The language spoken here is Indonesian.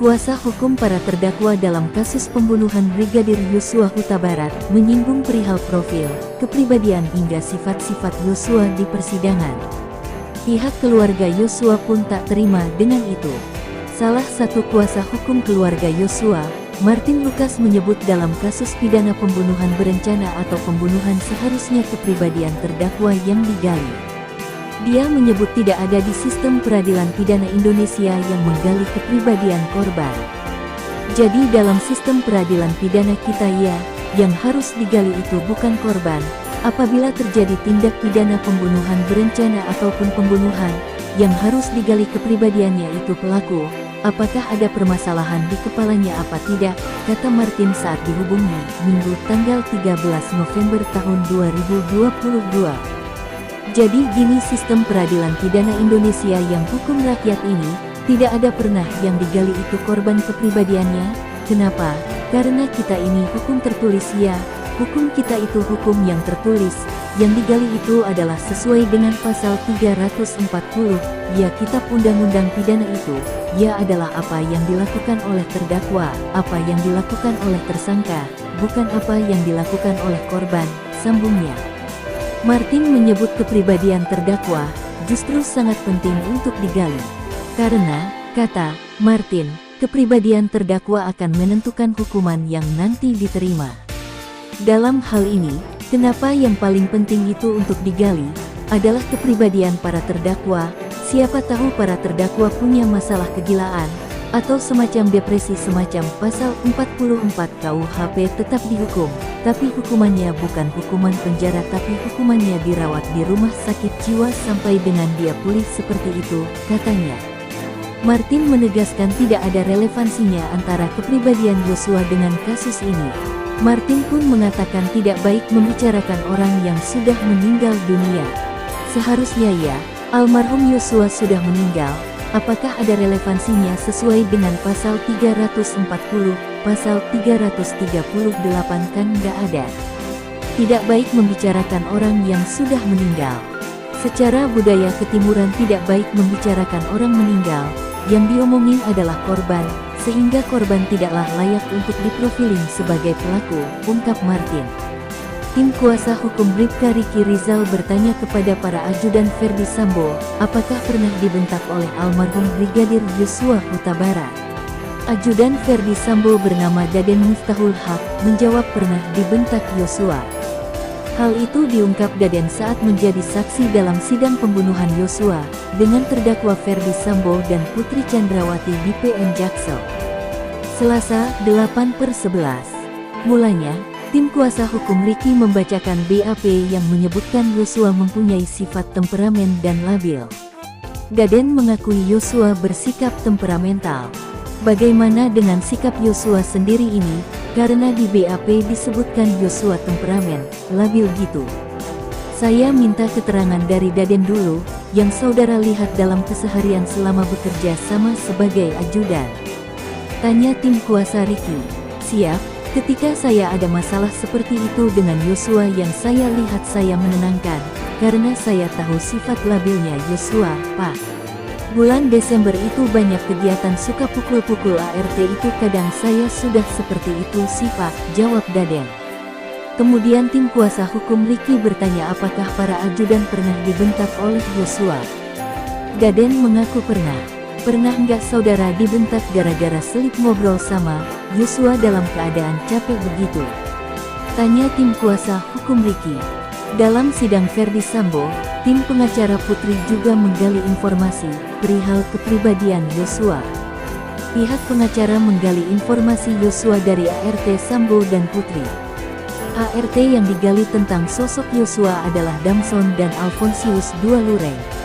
Kuasa hukum para terdakwa dalam kasus pembunuhan Brigadir Yosua Huta Barat menyinggung perihal profil, kepribadian hingga sifat-sifat Yosua di persidangan. Pihak keluarga Yosua pun tak terima dengan itu. Salah satu kuasa hukum keluarga Yosua, Martin Lucas, menyebut dalam kasus pidana pembunuhan berencana atau pembunuhan seharusnya kepribadian terdakwa yang digali. Dia menyebut tidak ada di sistem peradilan pidana Indonesia yang menggali kepribadian korban. Jadi dalam sistem peradilan pidana kita yang harus digali itu bukan korban. Apabila terjadi tindak pidana pembunuhan berencana ataupun pembunuhan, yang harus digali kepribadiannya itu pelaku. Apakah ada permasalahan di kepalanya apa tidak, kata Martin saat dihubungi Minggu tanggal 13 November tahun 2022. Jadi gini sistem peradilan pidana Indonesia yang hukum rakyat ini, tidak ada pernah yang digali itu korban kepribadiannya. Kenapa? Karena kita ini hukum tertulis hukum kita itu hukum yang tertulis, yang digali itu adalah sesuai dengan pasal 340, Kitab Undang-Undang Pidana itu, adalah apa yang dilakukan oleh terdakwa, apa yang dilakukan oleh tersangka, bukan apa yang dilakukan oleh korban, sambungnya. Martin menyebut kepribadian terdakwa justru sangat penting untuk digali. Karena, kata Martin, kepribadian terdakwa akan menentukan hukuman yang nanti diterima. Dalam hal ini, kenapa yang paling penting itu untuk digali adalah kepribadian para terdakwa. Siapa tahu para terdakwa punya masalah kegilaan atau semacam depresi semacam pasal 44 KUHP tetap dihukum, tapi hukumannya bukan hukuman penjara tapi hukumannya dirawat di rumah sakit jiwa sampai dengan dia pulih seperti itu, katanya. Martin menegaskan tidak ada relevansinya antara kepribadian Yosua dengan kasus ini. Martin pun mengatakan tidak baik membicarakan orang yang sudah meninggal dunia. Seharusnya almarhum Yosua sudah meninggal. Apakah ada relevansinya sesuai dengan pasal 340, pasal 338 kan nggak ada. Tidak baik membicarakan orang yang sudah meninggal. Secara budaya ketimuran tidak baik membicarakan orang meninggal, yang diomongin adalah korban, sehingga korban tidaklah layak untuk diprofiling sebagai pelaku, ungkap Martin. Tim kuasa hukum Bribka Riki Rizal bertanya kepada para ajudan Ferdi Sambo, apakah pernah dibentak oleh almarhum Brigadir Yosua Huta Barat. Ajudan Ferdi Sambo bernama Daden Miftahul Haq menjawab pernah dibentak Yosua. Hal itu diungkap Daden saat menjadi saksi dalam sidang pembunuhan Yosua dengan terdakwa Ferdi Sambo dan Putri Chandrawati di PN Jaksel. Selasa, 8/11. Mulanya, tim kuasa hukum Riki membacakan BAP yang menyebutkan Yosua mempunyai sifat temperamen dan labil. Daden mengakui Yosua bersikap temperamental. Bagaimana dengan sikap Yosua sendiri ini? Karena di BAP disebutkan Yosua temperamen, labil gitu. Saya minta keterangan dari Daden dulu, yang saudara lihat dalam keseharian selama bekerja sama sebagai ajudan. Tanya tim kuasa Riki. Siap. Ketika saya ada masalah seperti itu dengan Yosua yang saya lihat saya menenangkan, karena saya tahu sifat labilnya Yosua, Pak. Bulan Desember itu banyak kegiatan suka pukul-pukul ART itu kadang saya sudah seperti itu sih Pak, jawab Daden. Kemudian tim kuasa hukum Riki bertanya apakah para ajudan pernah dibentak oleh Yosua. Daden mengaku pernah. Pernah nggak saudara dibentak gara-gara selip ngobrol sama Yosua dalam keadaan capek begitu? Tanya tim kuasa hukum Riki. Dalam sidang Ferdi Sambo, tim pengacara Putri juga menggali informasi perihal kepribadian Yosua. Pihak pengacara menggali informasi Yosua dari ART Sambo dan Putri. ART yang digali tentang sosok Yosua adalah Damson dan Alfonsius II Lureng.